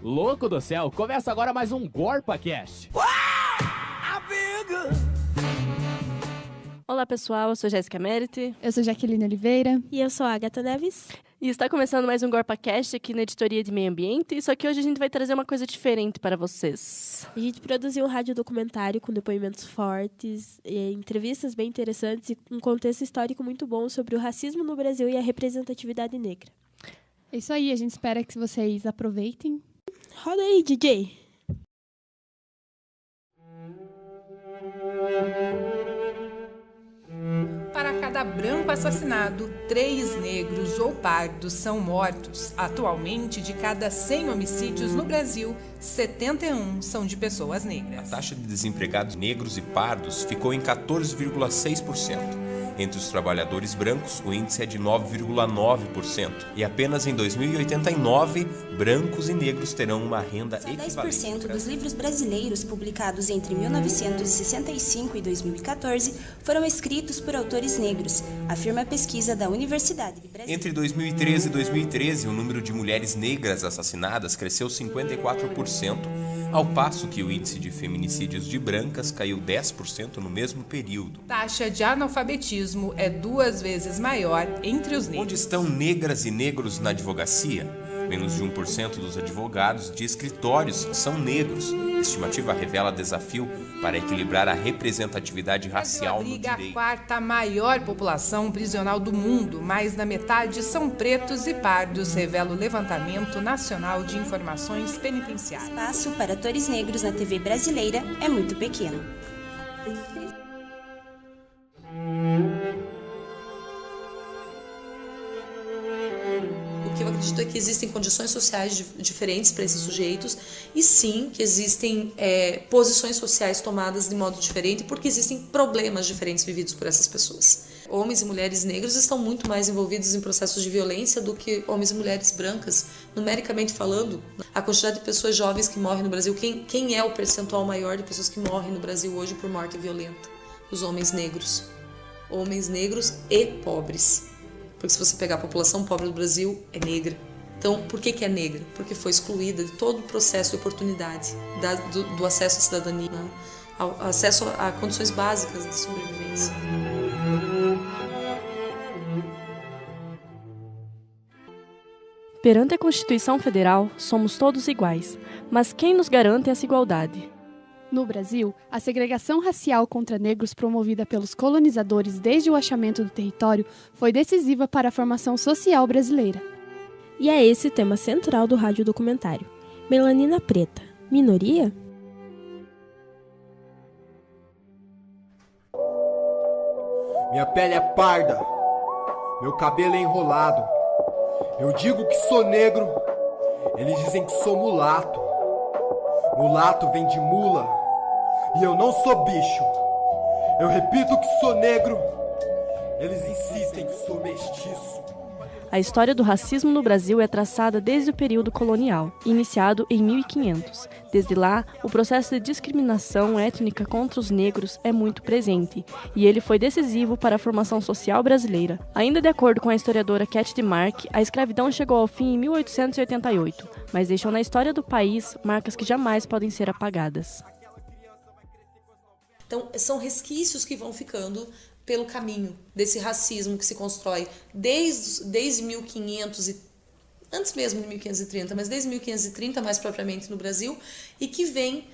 Louco do céu, começa agora mais um GorpaCast. Olá pessoal, eu sou Jéssica Meriti. Eu sou Jaqueline Oliveira. E eu sou a Agatha Neves. E está começando mais um GorpaCast aqui na Editoria de Meio Ambiente. Só que hoje a gente vai trazer uma coisa diferente para vocês. A gente produziu um radiodocumentário com depoimentos fortes, entrevistas bem interessantes e um contexto histórico muito bom sobre o racismo no Brasil e a representatividade negra. É isso aí, a gente espera que vocês aproveitem. Roda aí, DJ! Para cada branco assassinado, 3 negros ou pardos são mortos. Atualmente, de cada 100 homicídios no Brasil, 71 são de pessoas negras. A taxa de desempregados negros e pardos ficou em 14,6%. Entre os trabalhadores brancos, o índice é de 9,9%. E apenas em 2089, brancos e negros terão uma renda equivalente. Só 10% dos livros brasileiros publicados entre 1965 e 2014 foram escritos por autores negros, afirma a pesquisa da Universidade de Brasília. Entre 2013 e 2013, o número de mulheres negras assassinadas cresceu 54%, ao passo que o índice de feminicídios de brancas caiu 10% no mesmo período. Taxa de analfabetismo é 2 vezes maior entre os negros. Onde estão negras e negros na advocacia? Menos de 1% dos advogados de escritórios são negros. A estimativa revela desafio para equilibrar a representatividade racial no direito. A quarta maior população prisional do mundo, mais da metade são pretos e pardos, revela o Levantamento Nacional de Informações Penitenciárias. O espaço para atores negros na TV brasileira é muito pequeno. O que eu acredito é que existem condições sociais diferentes para esses sujeitos e sim que existem posições sociais tomadas de modo diferente porque existem problemas diferentes vividos por essas pessoas. Homens e mulheres negros estão muito mais envolvidos em processos de violência do que homens e mulheres brancas. Numericamente falando, a quantidade de pessoas jovens que morrem no Brasil, quem é o percentual maior de pessoas que morrem no Brasil hoje por morte violenta? Os homens negros. Homens negros e pobres. Porque se você pegar a população pobre do Brasil, é negra. Então, por que é negra? Porque foi excluída de todo o processo de oportunidade, do acesso à cidadania, né? Ao acesso a condições básicas de sobrevivência. Perante a Constituição Federal, somos todos iguais. Mas quem nos garante essa igualdade? No Brasil, a segregação racial contra negros promovida pelos colonizadores desde o achamento do território foi decisiva para a formação social brasileira. E é esse o tema central do radiodocumentário. Melanina preta, minoria? Minha pele é parda, meu cabelo é enrolado. Eu digo que sou negro, eles dizem que sou mulato. Mulato vem de mula, e eu não sou bicho. Eu repito que sou negro, eles insistem que sou mestiço. A história do racismo no Brasil é traçada desde o período colonial, iniciado em 1500. Desde lá, o processo de discriminação étnica contra os negros é muito presente, e ele foi decisivo para a formação social brasileira. Ainda de acordo com a historiadora Cat DeMark, a escravidão chegou ao fim em 1888, mas deixou na história do país marcas que jamais podem ser apagadas. Então, são resquícios que vão ficando pelo caminho desse racismo que se constrói desde 1500, antes mesmo de 1530, mas desde 1530 mais propriamente no Brasil, e que vem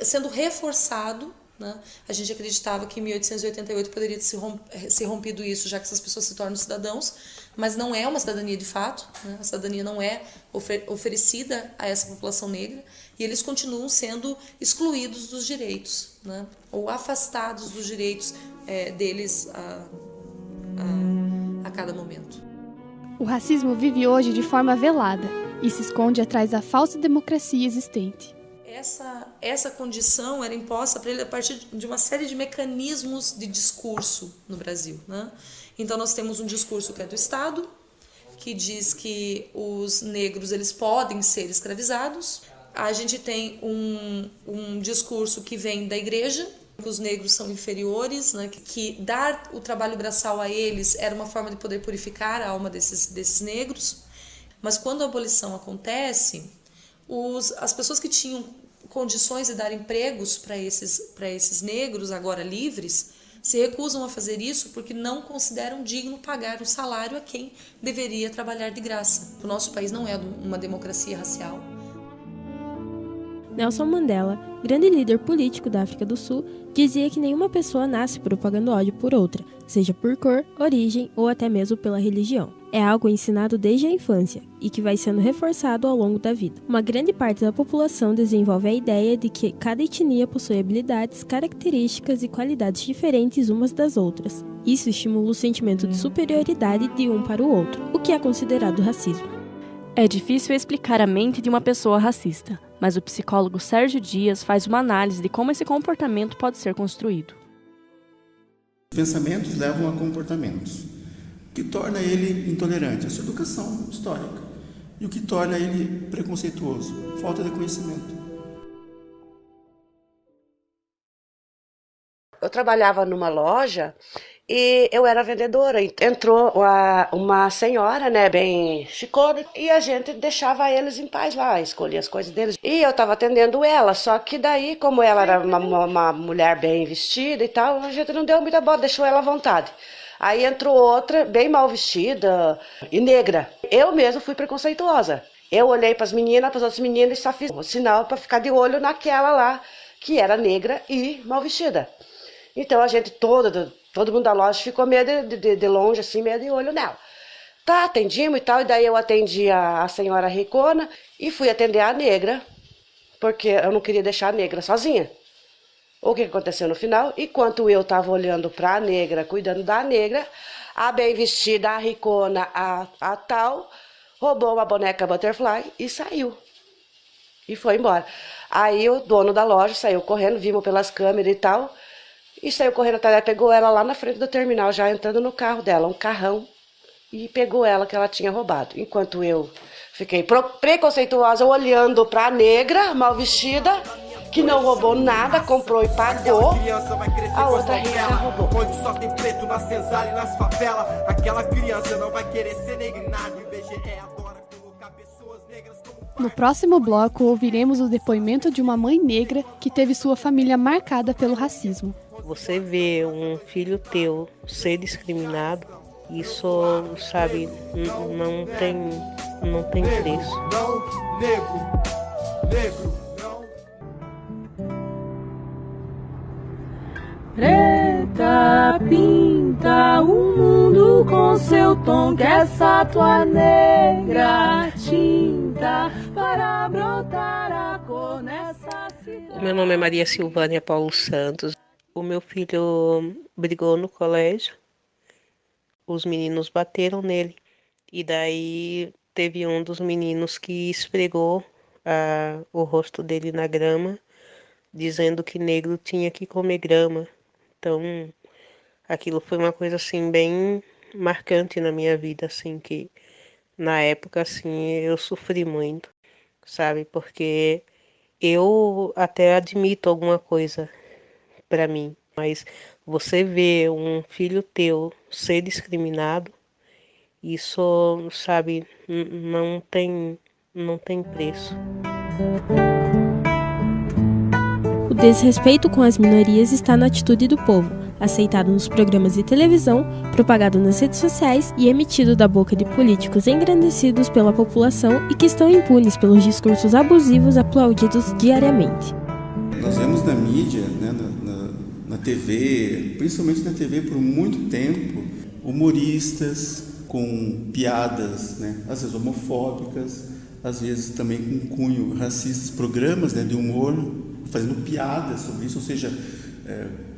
sendo reforçado, né? A gente acreditava que em 1888 poderia ser rompido isso, já que essas pessoas se tornam cidadãos, mas não é uma cidadania de fato, né? A cidadania não é oferecida a essa população negra, e eles continuam sendo excluídos dos direitos, né? Ou afastados dos direitos deles a cada momento. O racismo vive hoje de forma velada e se esconde atrás da falsa democracia existente. Essa condição era imposta para ele a partir de uma série de mecanismos de discurso no Brasil, né? Então nós temos um discurso que é do Estado, que diz que os negros eles podem ser escravizados. A gente tem um discurso que vem da igreja, Os negros são inferiores, né? Que dar o trabalho braçal a eles era uma forma de poder purificar a alma desses negros. Mas quando a abolição acontece, as pessoas que tinham condições de dar empregos para esses negros, agora livres, se recusam a fazer isso porque não consideram digno pagar o salário a quem deveria trabalhar de graça. O nosso país não é uma democracia racial. Nelson Mandela, grande líder político da África do Sul, dizia que nenhuma pessoa nasce propagando ódio por outra, seja por cor, origem ou até mesmo pela religião. É algo ensinado desde a infância e que vai sendo reforçado ao longo da vida. Uma grande parte da população desenvolve a ideia de que cada etnia possui habilidades, características e qualidades diferentes umas das outras. Isso estimula o sentimento de superioridade de um para o outro, o que é considerado racismo. É difícil explicar a mente de uma pessoa racista, mas o psicólogo Sérgio Dias faz uma análise de como esse comportamento pode ser construído. Pensamentos levam a comportamentos. O que torna ele intolerante? A sua educação histórica. E o que torna ele preconceituoso? Falta de conhecimento. Eu trabalhava numa loja e eu era vendedora. Entrou uma senhora, né, bem chicona, e a gente deixava eles em paz lá, escolhia as coisas deles. E eu estava atendendo ela, só que daí, como ela era uma mulher bem vestida e tal, a gente não deu muita bola, deixou ela à vontade. Aí entrou outra, bem mal vestida e negra. Eu mesma fui preconceituosa. Eu olhei para as outras meninas e só fiz um sinal para ficar de olho naquela lá, que era negra e mal vestida. Então a gente, todo mundo da loja ficou meio de longe, assim, meio de olho nela. Tá, atendimos e tal, e daí eu atendi a senhora ricona e fui atender a negra, porque eu não queria deixar a negra sozinha. O que aconteceu no final? Enquanto eu estava olhando para a negra, cuidando da negra, a bem vestida, a ricona, a tal, roubou uma boneca butterfly e saiu. E foi embora. Aí o dono da loja saiu correndo, vimos pelas câmeras e tal, e saiu correndo até ela, pegou ela lá na frente do terminal, já entrando no carro dela, um carrão, e pegou ela que ela tinha roubado. Enquanto eu fiquei preconceituosa olhando para a negra, mal vestida, que não roubou nada, comprou e pagou, a outra rica roubou. Onde só tem preto na senzala e nas favelas, aquela criança não vai querer ser negra e nada, e o IBGE adora colocar pessoas negras como... No próximo bloco, ouviremos o depoimento de uma mãe negra que teve sua família marcada pelo racismo. Você vê um filho teu ser discriminado, isso, sabe, não tem preço. Não, negro. Preta pinta o mundo com seu tom, que essa tua negra tinta para brotar a cor nessa cidade. Meu nome é Maria Silvânia Paulo Santos. O meu filho brigou no colégio, os meninos bateram nele e daí teve um dos meninos que esfregou o rosto dele na grama, dizendo que negro tinha que comer grama. Então, aquilo foi uma coisa assim bem marcante na minha vida, assim, que na época assim eu sofri muito, sabe? Porque eu até admito alguma coisa para mim, mas você vê um filho teu ser discriminado, isso, sabe, não tem preço. O desrespeito com as minorias está na atitude do povo, aceitado nos programas de televisão, propagado nas redes sociais e emitido da boca de políticos engrandecidos pela população e que estão impunes pelos discursos abusivos aplaudidos diariamente. Nós vemos na mídia, né, na TV, principalmente na TV por muito tempo, humoristas com piadas, né, às vezes homofóbicas, às vezes também com cunho racistas, programas, né, de humor, fazendo piadas sobre isso, ou seja,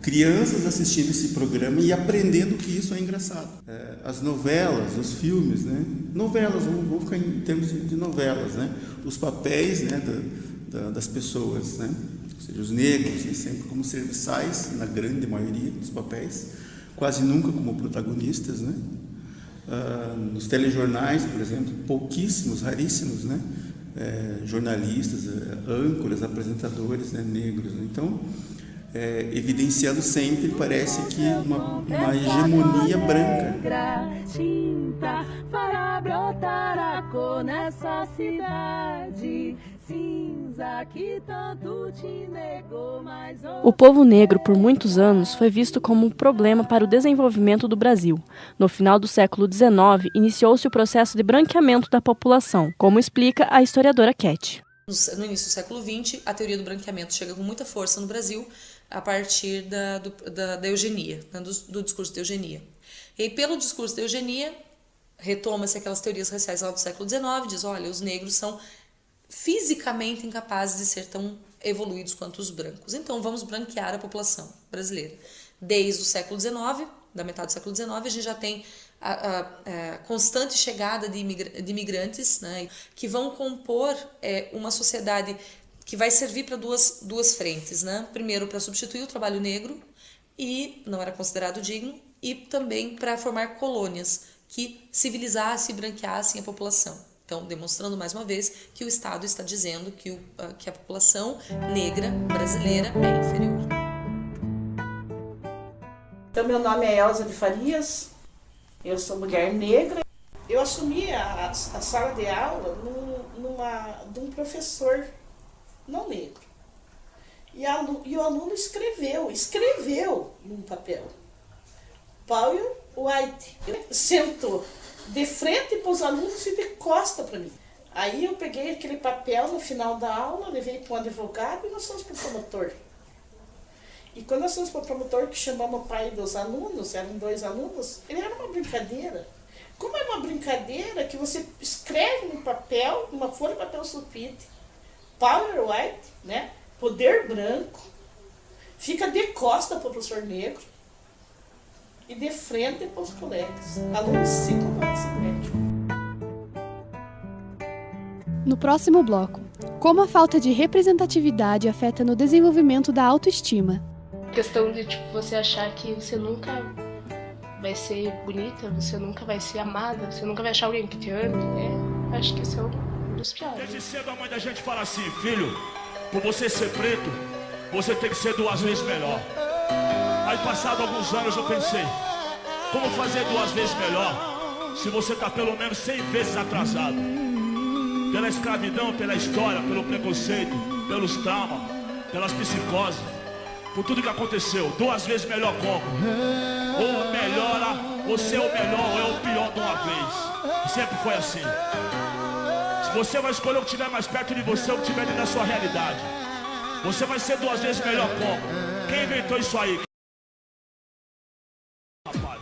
crianças assistindo esse programa e aprendendo que isso é engraçado. As novelas, os filmes, né? Novelas, vamos ficar em termos de novelas, né? Os papéis, né, das pessoas, né? Ou seja, os negros, né, sempre como serviçais, na grande maioria dos papéis, quase nunca como protagonistas, né? Nos telejornais, por exemplo, pouquíssimos, raríssimos, né? Jornalistas, âncoras, apresentadores, né, negros. Então, evidenciando sempre, parece que uma hegemonia branca. Tinta para brotar a cor nessa cidade cinza que tanto te negou, mas O povo negro, por muitos anos, foi visto como um problema para o desenvolvimento do Brasil. No final do século XIX, iniciou-se o processo de branqueamento da população, como explica a historiadora Cat. No início do século XX, a teoria do branqueamento chega com muita força no Brasil a partir da eugenia, do discurso de eugenia. E aí, pelo discurso de eugenia, retoma-se aquelas teorias raciais lá do século XIX, diz, olha, os negros são fisicamente incapazes de ser tão evoluídos quanto os brancos. Então, vamos branquear a população brasileira. Desde o século XIX, da metade do século XIX, a gente já tem a constante chegada de imigrantes, né, que vão compor uma sociedade que vai servir para duas frentes. Né? Primeiro, para substituir o trabalho negro, e não era considerado digno, e também para formar colônias que civilizassem e branqueassem a população. Então, demonstrando mais uma vez que o Estado está dizendo que a população negra brasileira é inferior. Então, meu nome é Elza de Farias, eu sou mulher negra. Eu assumi a sala de aula de um professor não negro. E o aluno escreveu num papel. Paul White. Sentou de frente para os alunos e de costa para mim. Aí eu peguei aquele papel no final da aula, levei para um advogado e nós fomos para o promotor. E quando nós fomos para o promotor, que chamamos o pai dos alunos, eram 2 alunos, ele era uma brincadeira. Como é uma brincadeira que você escreve no papel, numa folha de papel sulfite, Power White, né? Poder branco, fica de costa para o professor negro e de frente para os colegas. Alunos 5 anos de médico. No próximo bloco, como a falta de representatividade afeta no desenvolvimento da autoestima. A questão de você achar que você nunca vai ser bonita, você nunca vai ser amada, você nunca vai achar alguém que te ame, acho que esse é um dos piores. Desde cedo a mãe da gente fala assim, filho, por você ser preto, você tem que ser 2 vezes melhor. Aí passado alguns anos eu pensei, como fazer 2 vezes melhor se você está pelo menos 100 vezes atrasado? Pela escravidão, pela história, pelo preconceito, pelos traumas, pelas psicoses, por tudo que aconteceu. 2 vezes melhor como? Ou melhora, ou ser o melhor, ou é o pior de uma vez. Sempre foi assim. Se você vai escolher o que estiver mais perto de você, ou o que estiver dentro da sua realidade. Você vai ser 2 vezes melhor como? Quem inventou isso aí?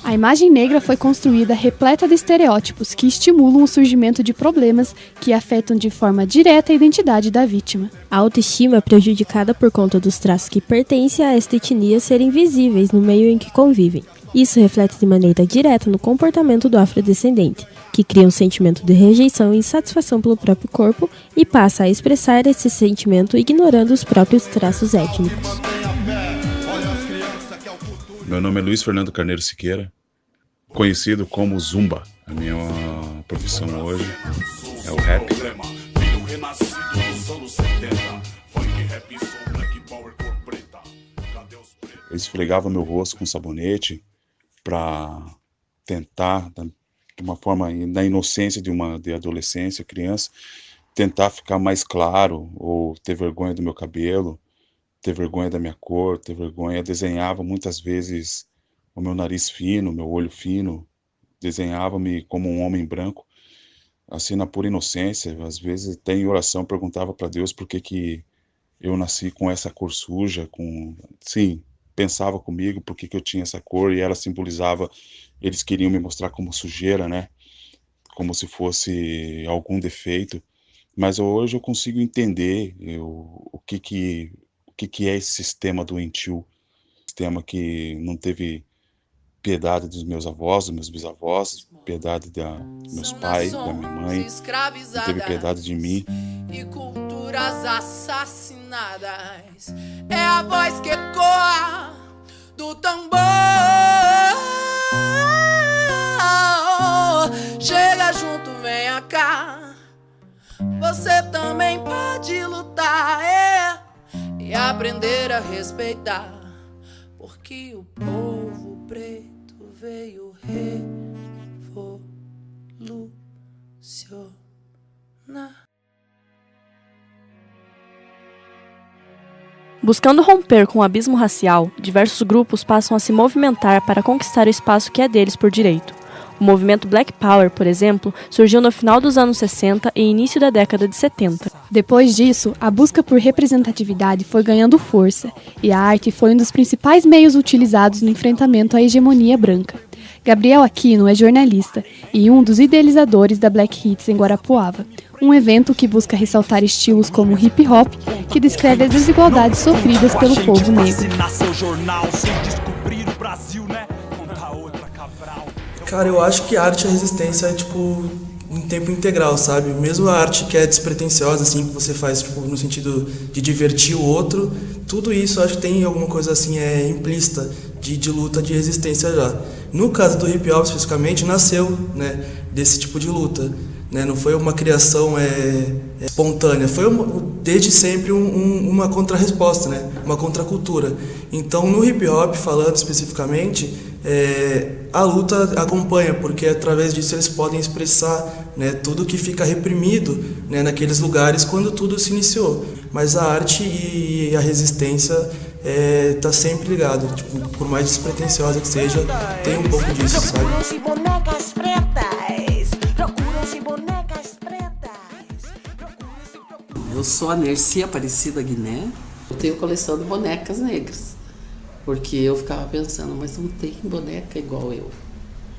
A imagem negra foi construída repleta de estereótipos que estimulam o surgimento de problemas que afetam de forma direta a identidade da vítima. A autoestima é prejudicada por conta dos traços que pertencem a esta etnia serem visíveis no meio em que convivem. Isso reflete de maneira direta no comportamento do afrodescendente, que cria um sentimento de rejeição e insatisfação pelo próprio corpo e passa a expressar esse sentimento ignorando os próprios traços étnicos. Meu nome é Luiz Fernando Carneiro Siqueira, conhecido como Zumba. A minha profissão hoje é o rap. Eu esfregava meu rosto com sabonete para tentar, de uma forma, na inocência de adolescência, criança, tentar ficar mais claro, ou ter vergonha do meu cabelo, ter vergonha da minha cor, ter vergonha. Eu desenhava muitas vezes o meu nariz fino, meu olho fino, desenhava-me como um homem branco, assim na pura inocência. Às vezes até em oração perguntava para Deus por que eu nasci com essa cor suja, sim, pensava comigo por que eu tinha essa cor, e ela simbolizava, eles queriam me mostrar como sujeira, né? Como se fosse algum defeito. Mas hoje eu consigo entender o que é esse sistema doentio, sistema que não teve piedade dos meus avós, dos meus bisavós, piedade dos meus pais, da minha mãe, não teve piedade de mim. E culturas assassinadas, é a voz que ecoa do tambor. Chega junto, venha cá, você também pode lutar, e aprender a respeitar porque o povo preto veio revolucionar. Buscando romper com o abismo racial, diversos grupos passam a se movimentar para conquistar o espaço que é deles por direito. O movimento Black Power, por exemplo, surgiu no final dos anos 60 e início da década de 70. Depois disso, a busca por representatividade foi ganhando força, e a arte foi um dos principais meios utilizados no enfrentamento à hegemonia branca. Gabriel Aquino é jornalista e um dos idealizadores da Black Hits em Guarapuava, um evento que busca ressaltar estilos como o hip hop, que descreve as desigualdades sofridas pelo povo negro. Cara, eu acho que a arte e a resistência é, em tempo integral, sabe? Mesmo a arte que é despretensiosa, assim, que você faz, no sentido de divertir o outro, tudo isso eu acho que tem alguma coisa, assim, implícita de luta, de resistência já. No caso do hip hop, especificamente, nasceu, né, desse tipo de luta, né? Não foi uma criação espontânea, foi desde sempre uma contrarresposta, né? Uma contracultura. Então, no hip hop, falando especificamente, a luta acompanha, porque através disso eles podem expressar, né, tudo que fica reprimido, né, naqueles lugares quando tudo se iniciou. Mas a arte e a resistência tá sempre ligado, por mais despretensiosa que seja, tem um pouco disso, sabe? Eu sou a Nercy Aparecida Guiné, eu tenho coleção de bonecas negras. Porque eu ficava pensando, mas não tem boneca igual eu,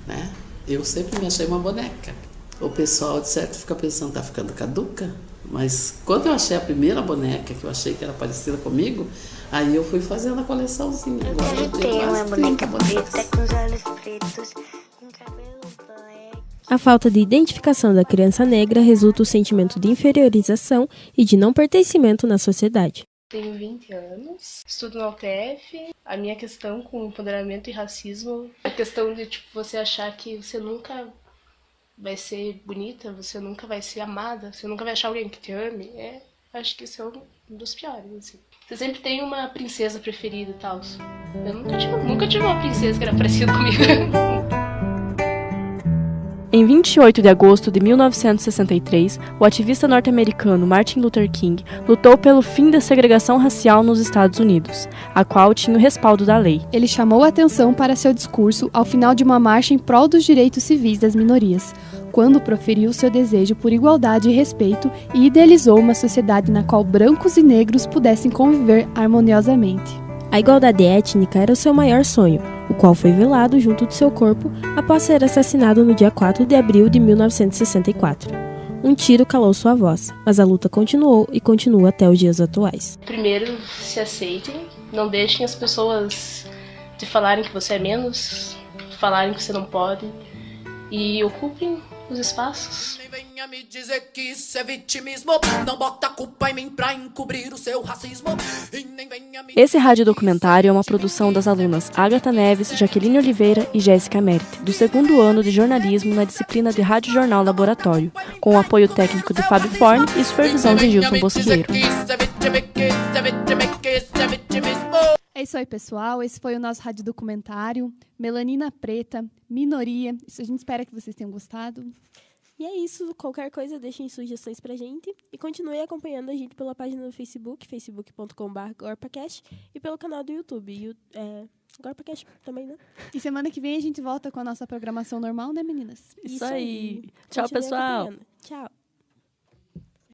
né? Eu sempre me achei uma boneca. O pessoal, de certo, fica pensando, tá ficando caduca? Mas quando eu achei a primeira boneca, que eu achei que era parecida comigo, aí eu fui fazendo a coleçãozinha. Agora eu tenho uma boneca preta com os olhos pretos, com cabelo black. A falta de identificação da criança negra resulta o sentimento de inferiorização e de não pertencimento na sociedade. Tenho 20 anos, estudo na UTF. A minha questão com empoderamento e racismo, a questão de você achar que você nunca vai ser bonita, você nunca vai ser amada, você nunca vai achar alguém que te ame, acho que isso é um dos piores, assim. Você sempre tem uma princesa preferida e tal. Eu nunca tive uma princesa que era parecida comigo. Em 28 de agosto de 1963, o ativista norte-americano Martin Luther King lutou pelo fim da segregação racial nos Estados Unidos, a qual tinha o respaldo da lei. Ele chamou a atenção para seu discurso ao final de uma marcha em prol dos direitos civis das minorias, quando proferiu seu desejo por igualdade e respeito e idealizou uma sociedade na qual brancos e negros pudessem conviver harmoniosamente. A igualdade étnica era o seu maior sonho, o qual foi velado junto de seu corpo após ser assassinado no dia 4 de abril de 1964. Um tiro calou sua voz, mas a luta continuou e continua até os dias atuais. Primeiro, se aceitem, não deixem as pessoas te falarem que você é menos, falarem que você não pode, e ocupem os espaços. Venha me dizer que isso é vitimismo, não bota a culpa em mim pra encobrir o seu racismo. Esse radiodocumentário é uma produção das alunas Agatha Neves, Jaqueline Oliveira e Jéssica Merite, do 2º ano de jornalismo na disciplina de Rádio Jornal Laboratório, com o apoio técnico de Fábio Forne e supervisão de Gilson Bosqueiro. É isso aí, pessoal. Esse foi o nosso radiodocumentário Melanina Preta, Minoria. Isso, a gente espera que vocês tenham gostado. E é isso. Qualquer coisa, deixem sugestões pra gente. E continue acompanhando a gente pela página do Facebook, facebook.com/gorpacast, e pelo canal do YouTube, Gorpacast também, né? E semana que vem a gente volta com a nossa programação normal, né, meninas? Isso aí. Tchau, pessoal. Tchau.